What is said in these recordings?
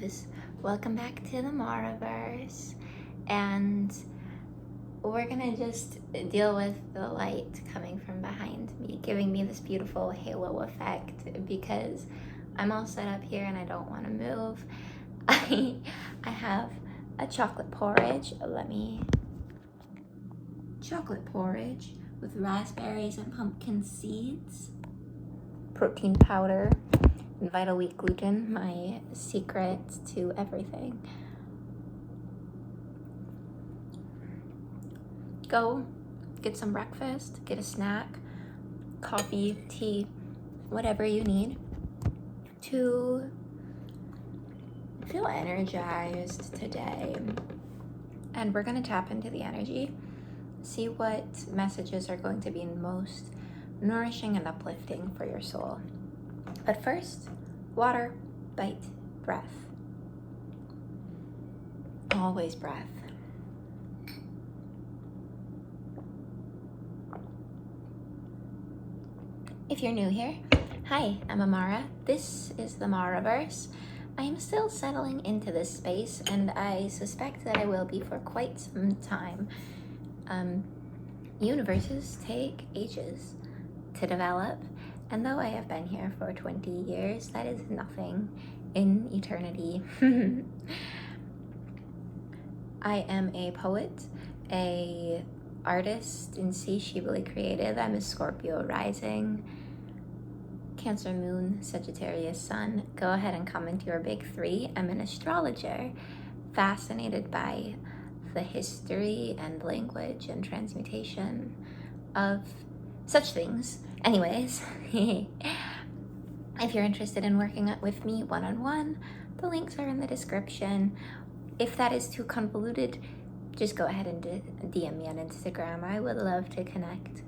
loves, welcome back to the Maraverse, and we're gonna just deal with the light coming from behind me, giving me this beautiful halo effect because I'm all set up here and I don't want to move. I have a chocolate porridge. Chocolate porridge with raspberries and pumpkin seeds, protein powder, and Vital Wheat gluten, my secret to everything. Go get some breakfast, get a snack, coffee, tea, whatever you need to feel energized today. And we're gonna tap into the energy, see what messages are going to be most nourishing and uplifting for your soul. But first, water, bite, breath. Always breath. If you're new here, hi, I'm Amara. This is the Maraverse. I am still settling into this space, and I suspect that I will be for quite some time. Universes take ages to develop, and though I have been here for 20 years, that is nothing in eternity. I am a poet, a artist, insatiably creative. I'm a Scorpio rising, Cancer moon, Sagittarius sun. Go ahead and comment your big three. I'm an astrologer, fascinated by the history and language and transmutation of such things. Anyways, if you're interested in working with me one-on-one, the links are in the description. If that is too convoluted, just go ahead and DM me on Instagram. I would love to connect.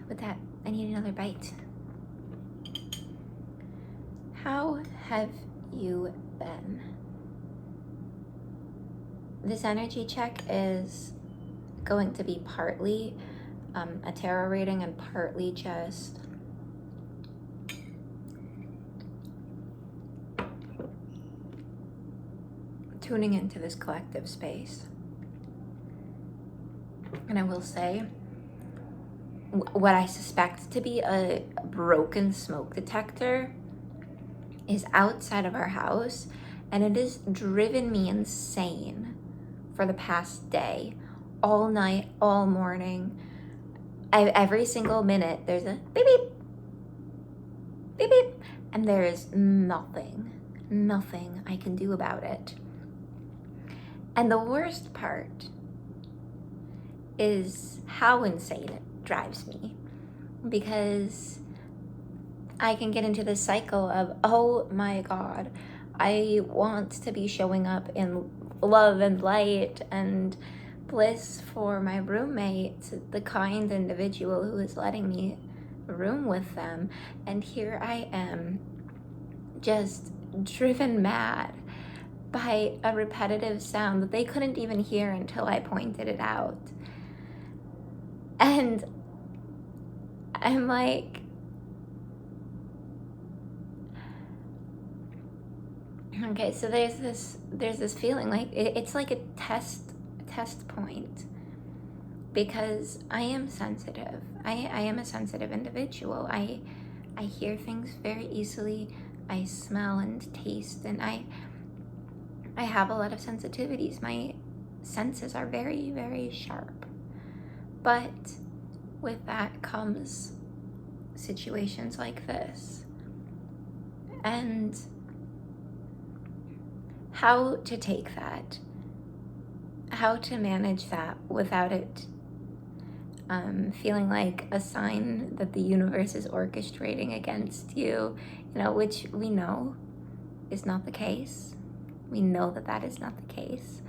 With that, I need another bite. How have you been? This energy check is going to be partly a tarot reading and partly just tuning into this collective space. And I will say, what I suspect to be a broken smoke detector is outside of our house, and it has driven me insane for the past day, all night, all morning. Every single minute there's a beep beep, beep beep, and there is nothing I can do about it. And the worst part is how insane it drives me, because I can get into this cycle of, oh my God, I want to be showing up in love and light and bliss for my roommate, the kind individual who is letting me room with them. And here I am, just driven mad by a repetitive sound that they couldn't even hear until I pointed it out. And I'm like, okay, so there's this feeling like it's like a test point, because I am sensitive. I am a sensitive individual. I hear things very easily. I smell and taste, and I have a lot of sensitivities. My senses are very, very sharp. But with that comes situations like this. And how to take that, how to manage that without it feeling like a sign that the universe is orchestrating against you, which we know is not the case. We know that is not the case.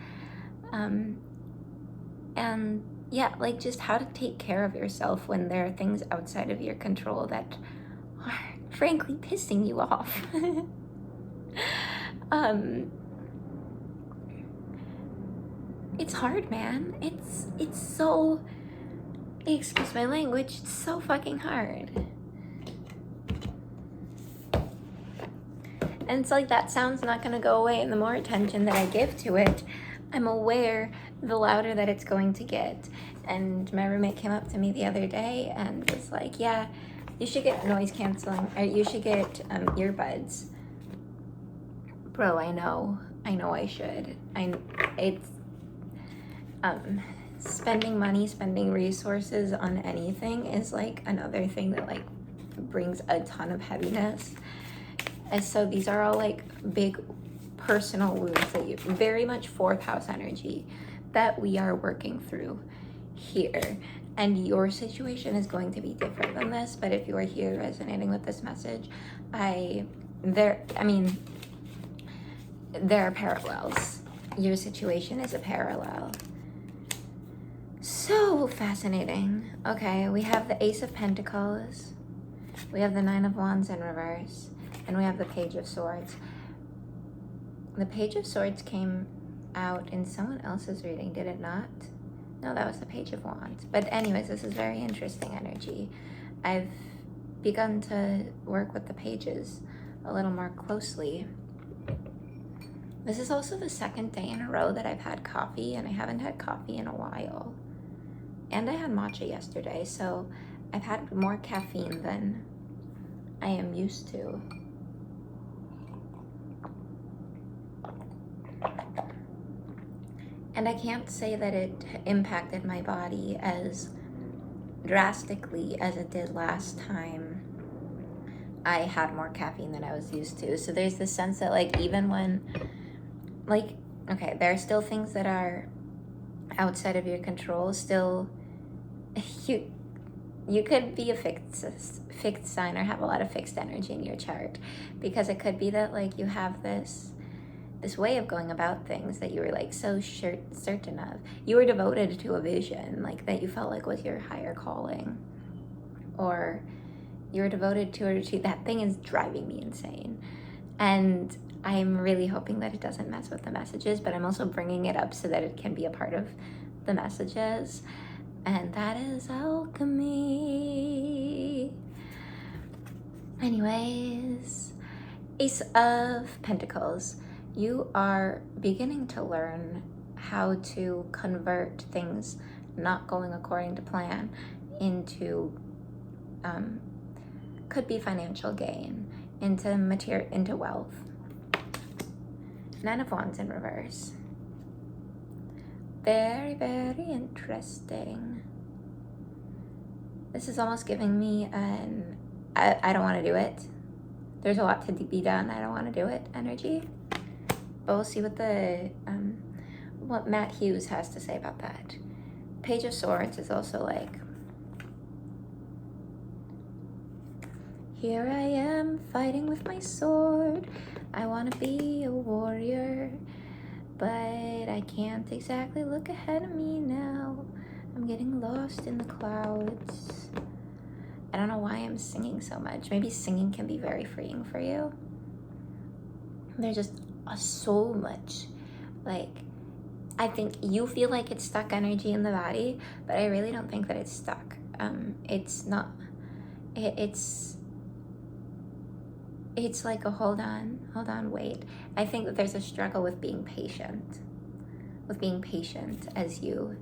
And yeah, like just how to take care of yourself when there are things outside of your control that are frankly pissing you off. It's hard, man. It's so, excuse my language, it's so fucking hard. And it's like that sound's not going to go away, and the more attention that I give to it, I'm aware the louder that it's going to get. And my roommate came up to me the other day and was like, yeah, you should get noise canceling, or you should get earbuds. Bro, I know I should. It's spending money, spending resources on anything is like another thing that like brings a ton of heaviness. And so these are all like big personal wounds that you, very much fourth house energy that we are working through here. And your situation is going to be different than this, but if you are here resonating with this message, there are parallels. Your situation is a parallel. So fascinating. Okay, we have the Ace of Pentacles, we have the Nine of Wands in reverse, and we have the Page of Swords. The Page of Swords came out in someone else's reading, did it not? No, that was the Page of Wands. But anyways, this is very interesting energy. I've begun to work with the pages a little more closely. This is also the second day in a row that I've had coffee, and I haven't had coffee in a while. And I had matcha yesterday, so I've had more caffeine than I am used to. And I can't say that it impacted my body as drastically as it did last time I had more caffeine than I was used to. So there's this sense that like even when, like, okay, there are still things that are outside of your control. Still, you could be a fixed sign or have a lot of fixed energy in your chart, because it could be that like you have this way of going about things that you were like so certain of. You were devoted to a vision like that you felt like was your higher calling, or you were devoted to a retreat. That thing is driving me insane, and I'm really hoping that it doesn't mess with the messages, but I'm also bringing it up so that it can be a part of the messages, and that is alchemy. Anyways, Ace of Pentacles. You are beginning to learn how to convert things not going according to plan into, could be financial gain, into wealth. Nine of Wands in reverse. Very, very interesting. This is almost giving me I don't want to do it. There's a lot to be done. I don't want to do it energy. But we'll see what Matt Hughes has to say about that. Page of Swords is also like, here I am fighting with my sword. I want to be a warrior, but I can't exactly look ahead of me now. I'm getting lost in the clouds. I don't know why I'm singing so much. Maybe singing can be very freeing for you. There's just so much, like, I think you feel like it's stuck energy in the body, but I really don't think that it's stuck. It's not, it's like a hold on, wait. I think that there's a struggle with being patient as you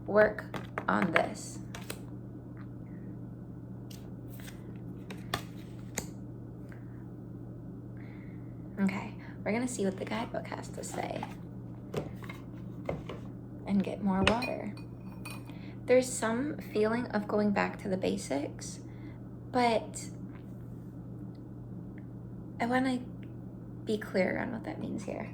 work on this. Okay, we're gonna see what the guidebook has to say and get more water. There's some feeling of going back to the basics, but I want to be clear on what that means here.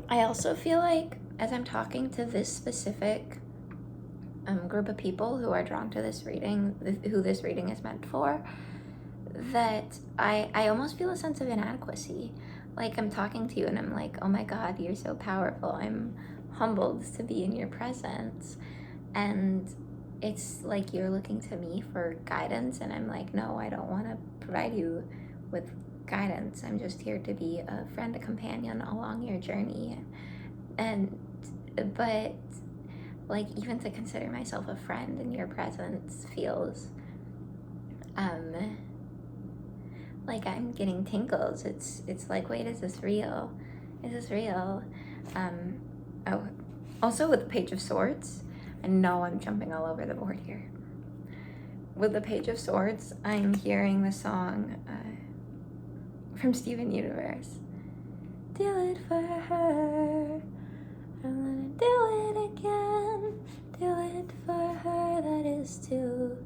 I also feel like as I'm talking to this specific group of people who are drawn to this reading, who this reading is meant for, that I almost feel a sense of inadequacy. Like I'm talking to you and I'm like, oh my God, you're so powerful. I'm humbled to be in your presence. And it's like you're looking to me for guidance, and I'm like, no, I don't want to provide you with guidance. I'm just here to be a friend, a companion along your journey. But like even to consider myself a friend in your presence feels like I'm getting tingles. It's like, wait, is this real? Is this real? Oh, also with the Page of Swords, I know I'm jumping all over the board here. With the Page of Swords, I'm hearing the song from Steven Universe. Do it for her. I'm gonna do it again. Do it for her. That is to.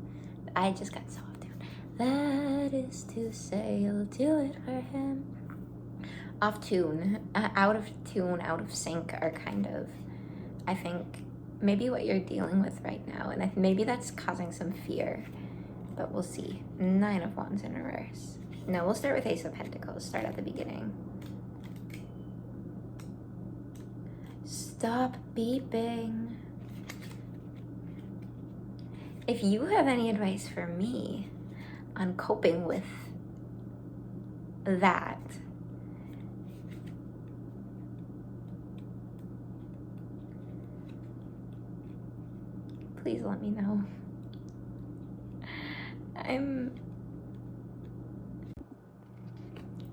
I just got so off tune. That is to say you'll do it for him. Off tune, out of tune, out of sync are kind of, I think, maybe what you're dealing with right now. And maybe that's causing some fear. But we'll see. 9 of Wands in reverse. No, we'll start with Ace of Pentacles. Start at the beginning. Stop beeping. If you have any advice for me on coping with that, please let me know. I'm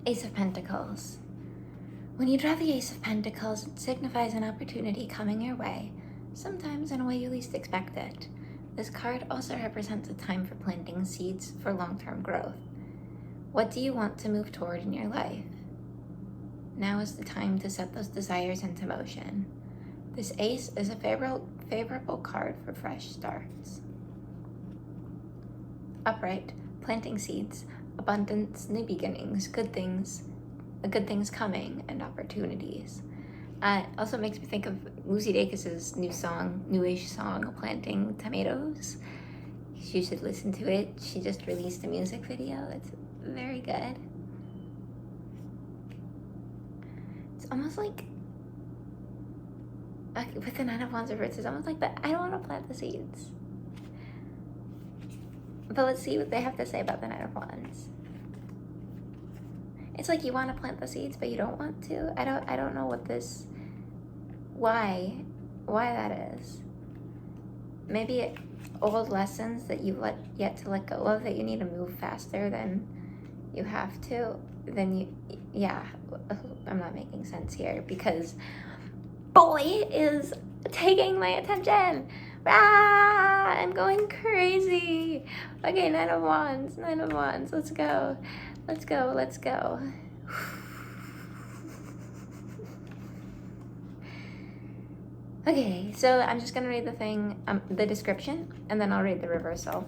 Ace of Pentacles. When you draw the Ace of Pentacles, it signifies an opportunity coming your way, sometimes in a way you least expect it. This card also represents a time for planting seeds for long-term growth. What do you want to move toward in your life? Now is the time to set those desires into motion. This ace is a favorable card for fresh starts. Upright, planting seeds, abundance, new beginnings, good things coming, and opportunities. Also makes me think of Lucy Dacus's newish song, Planting Tomatoes. You should listen to it. She just released a music video. It's very good. It's almost like with the 9 of Wands reversed, it's almost like that I don't want to plant the seeds. But let's see what they have to say about the 9 of Wands. It's like you want to plant the seeds, but you don't want to. I don't know what this, why that is. Maybe old lessons that you've yet to let go of, that you need to move faster than you have to. Yeah, I'm not making sense here because boy is taking my attention. Ah, I'm going crazy. Okay, 9 of Wands, let's go. Okay, so I'm just gonna read the description, and then I'll read the reversal.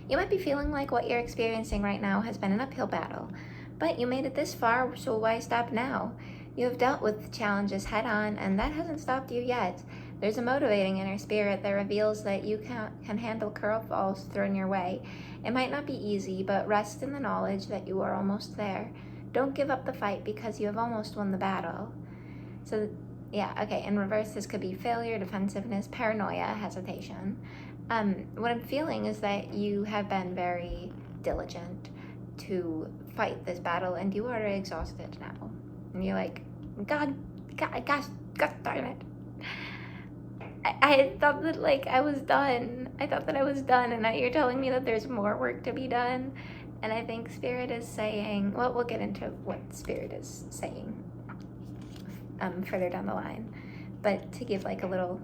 You might be feeling like what you're experiencing right now has been an uphill battle, but you made it this far, so why stop now? You have dealt with challenges head on, and that hasn't stopped you yet. There's a motivating inner spirit that reveals that you can handle curveballs thrown your way. It might not be easy, but rest in the knowledge that you are almost there. Don't give up the fight because you have almost won the battle. So, yeah, okay, in reverse, this could be failure, defensiveness, paranoia, hesitation. What I'm feeling is that you have been very diligent to fight this battle, and you are exhausted now. And you're like, gosh darn it. I thought that I was done. I thought that I was done, and now you're telling me that there's more work to be done. And I think Spirit is saying, well, we'll get into what Spirit is saying further down the line. But to give to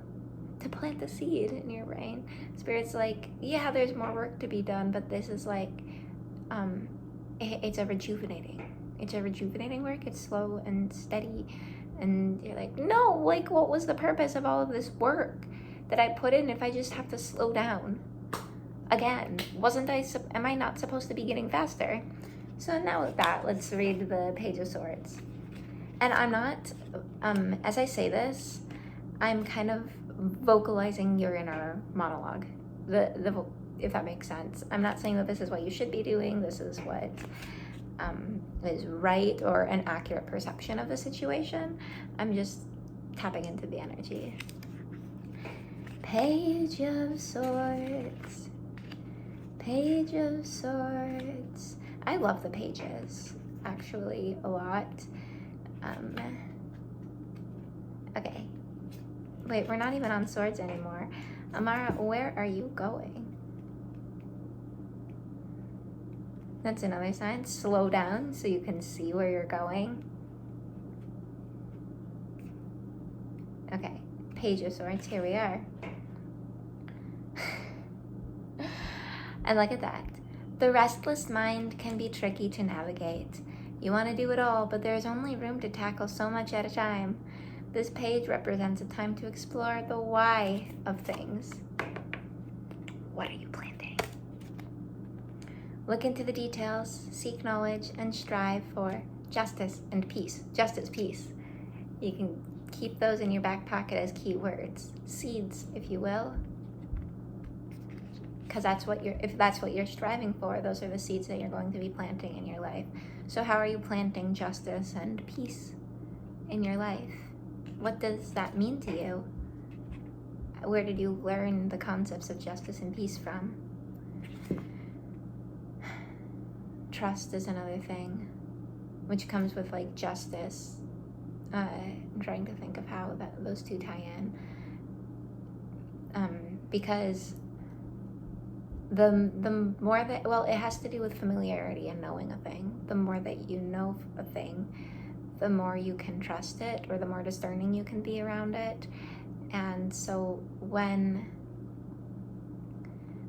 plant the seed in your brain, Spirit's like, yeah, there's more work to be done, but this is it's a rejuvenating work. It's slow and steady. And you're like, no, what was the purpose of all of this work that I put in if I just have to slow down? Again, am I not supposed to be getting faster? So now with that, let's read the Page of Swords. And I'm not, as I say this, I'm kind of vocalizing your inner monologue, if that makes sense. I'm not saying that this is what you should be doing, this is what is right or an accurate perception of the situation. I'm just tapping into the energy. Page of Swords. Page of Swords. I love the pages, actually, a lot. Okay. Wait, we're not even on swords anymore. Amara, where are you going? That's another sign. Slow down so you can see where you're going. Okay, Page of Swords, here we are. And look at that. The restless mind can be tricky to navigate. You want to do it all, but there's only room to tackle so much at a time. This page represents a time to explore the why of things. What are you planting? Look into the details, seek knowledge, and strive for justice and peace. Justice, peace. You can keep those in your back pocket as keywords. Seeds, if you will. Because if that's what you're striving for, those are the seeds that you're going to be planting in your life. So how are you planting justice and peace in your life? What does that mean to you? Where did you learn the concepts of justice and peace from? Trust is another thing, which comes with like justice. I'm trying to think of how those two tie in. Because the more that, well, it has to do with familiarity and knowing a thing. The more that you know a thing, the more you can trust it, or the more discerning you can be around it. And so when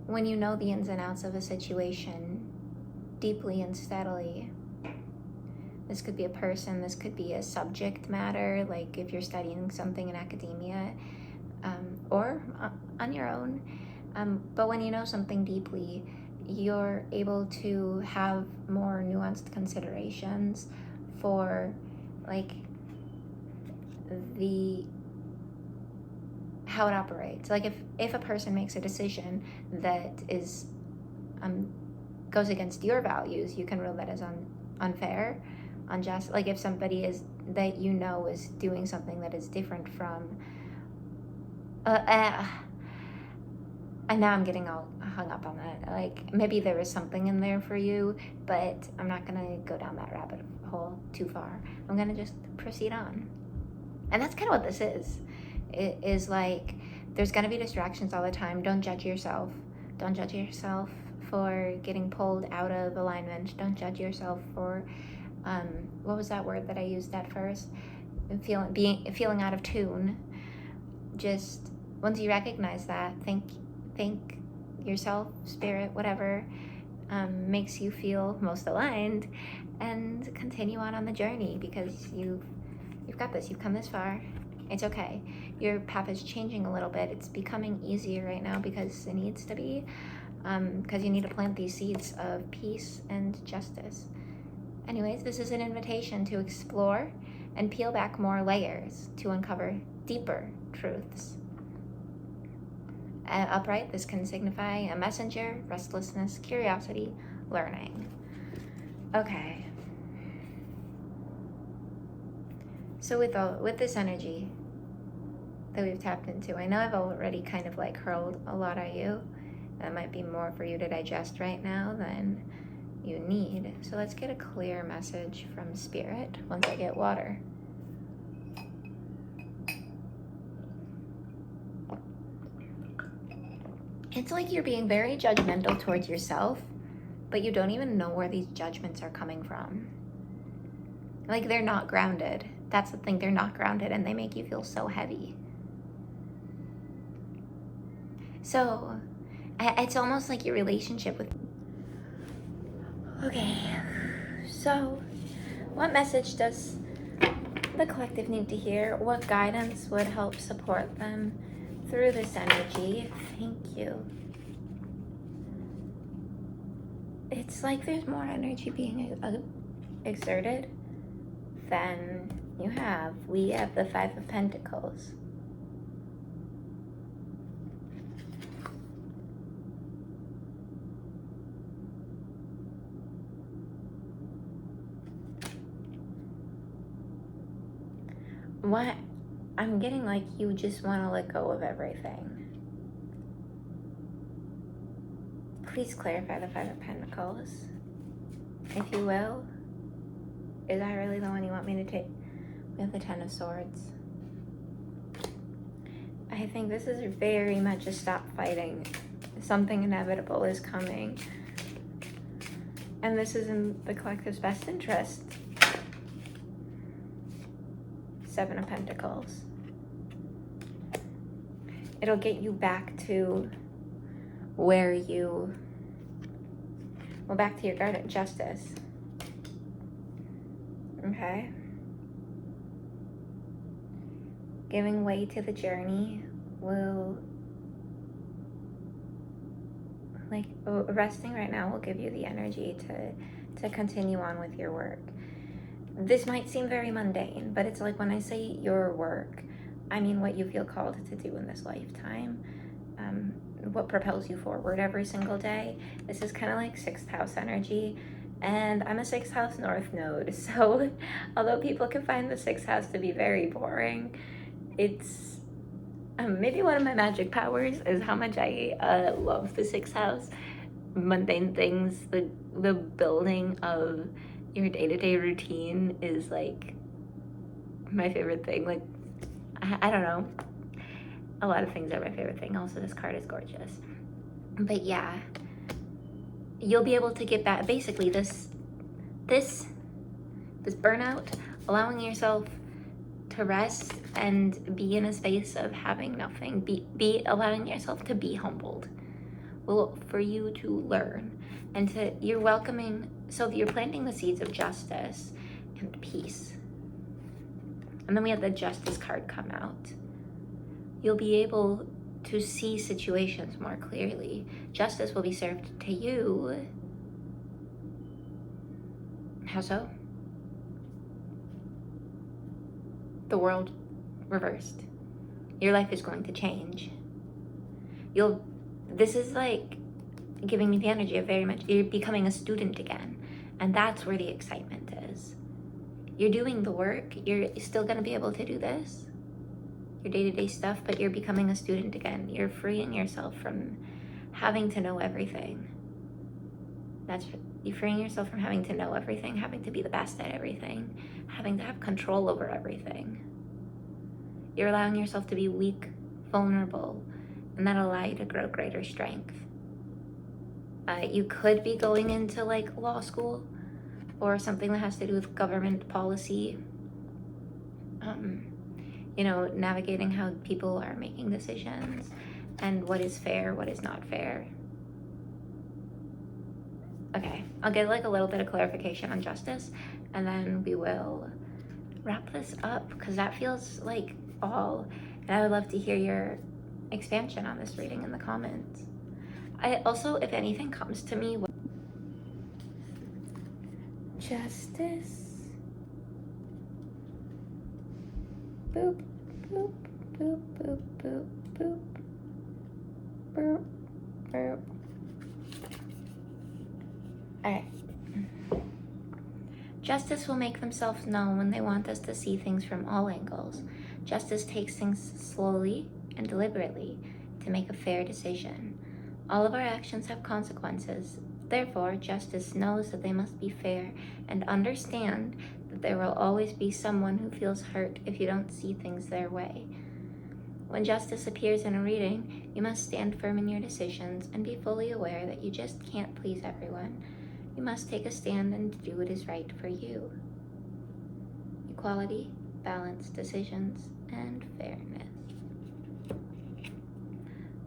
you know the ins and outs of a situation deeply and steadily, this could be a person, this could be a subject matter, like if you're studying something in academia, or on your own. But when you know something deeply, you're able to have more nuanced considerations for like how it operates. Like if a person makes a decision that is goes against your values, you can rule that as unfair, unjust. Like if somebody is doing something that is different from and now I'm getting all hung up on that. Like maybe there was something in there for you, but I'm not gonna go down that rabbit hole too far. I'm gonna just proceed on. And that's kind of what this is. It is like there's gonna be distractions all the time. Don't judge yourself. Don't judge yourself for getting pulled out of alignment. Don't judge yourself for what was that word that I used at first? Feeling out of tune. Just once you recognize that, think yourself, spirit, whatever makes you feel most aligned, and continue on the journey, because you've got this. You've come this far. It's okay. Your path is changing a little bit. It's becoming easier right now because it needs to be, because you need to plant these seeds of peace and justice. Anyways, this is an invitation to explore and peel back more layers to uncover deeper truths. Upright, this can signify a messenger, restlessness, curiosity, learning. Okay. So with this energy that we've tapped into, I know I've already kind of like hurled a lot at you. That might be more for you to digest right now than you need. So let's get a clear message from Spirit once I get water. It's like you're being very judgmental towards yourself, but you don't even know where these judgments are coming from. Like they're not grounded. That's the thing, they're not grounded, and they make you feel so heavy. So it's almost like your relationship with... Okay, so what message does the collective need to hear? What guidance would help support them through this energy? Thank you. It's like there's more energy being exerted than you have. We have the Five of Pentacles. What I'm getting, like you just want to let go of everything. Please clarify the Five of Pentacles, if you will. Is that really the one you want me to take? We have the Ten of Swords. I think this is very much a stop fighting. Something inevitable is coming. And this is in the collective's best interest. Seven of Pentacles. It'll get you back to where you, well, back to your guarded justice. Okay? Giving way to the journey will, like, resting right now will give you the energy to continue on with your work. This might seem very mundane, but it's like when I say your work, I mean what you feel called to do in this lifetime, what propels you forward every single day. This is kind of like 6th house energy, and I'm a 6th house north node, so although people can find the 6th house to be very boring, it's maybe one of my magic powers is how much I love the 6th house. Mundane things, the building of your day-to-day routine is like my favorite thing. Like, I don't know, a lot of things are my favorite thing. Also, this card is gorgeous. But yeah, you'll be able to get back, basically this burnout, allowing yourself to rest and be in a space of having nothing, be allowing yourself to be humbled, will for you to learn and you're welcoming, so you're planting the seeds of justice and peace. And then we have the Justice card come out. You'll be able to see situations more clearly. Justice will be served to you. How so? The world reversed. Your life is going to change. This is like giving me the energy of very much, you're becoming a student again. And that's where the excitement is. You're doing the work, you're still gonna be able to do this, your day-to-day stuff, but you're becoming a student again. You're freeing yourself from having to know everything. You're freeing yourself from having to know everything, having to be the best at everything, having to have control over everything. You're allowing yourself to be weak, vulnerable, and that'll allow you to grow greater strength. You could be going into like law school or something that has to do with government policy, navigating how people are making decisions and what is fair, what is not fair. Okay, I'll get like a little bit of clarification on justice, and then we will wrap this up because that feels like all, and I would love to hear your expansion on this reading in the comments. I also, if anything comes to me, justice, boop, boop, boop, boop, boop, boop, boop, boop. Alright. Justice will make themselves known when they want us to see things from all angles. Justice takes things slowly and deliberately to make a fair decision. All of our actions have consequences. Therefore, justice knows that they must be fair and understand that there will always be someone who feels hurt if you don't see things their way. When justice appears in a reading, you must stand firm in your decisions and be fully aware that you just can't please everyone. You must take a stand and do what is right for you. Equality, balanced decisions, and fairness.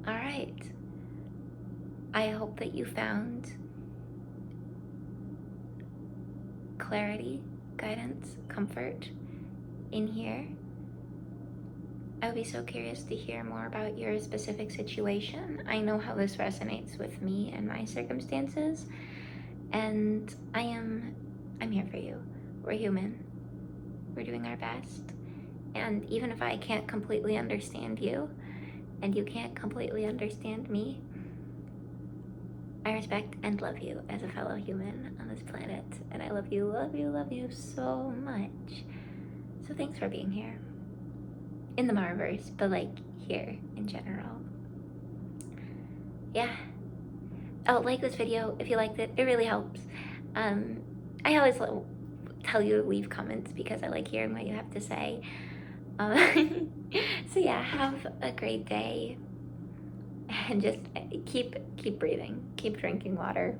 All right. I hope that you found clarity, guidance, comfort in here. I would be so curious to hear more about your specific situation. I know how this resonates with me and my circumstances, and I'm here for you. We're human. We're doing our best. And even if I can't completely understand you, and you can't completely understand me, I respect and love you as a fellow human on this planet. And I love you, love you, love you so much. So thanks for being here. In the Marverse, but like here in general. Yeah. Oh, like this video if you liked it. It really helps. I always tell you to leave comments because I like hearing what you have to say. So yeah, have a great day, and just keep breathing, keep drinking water.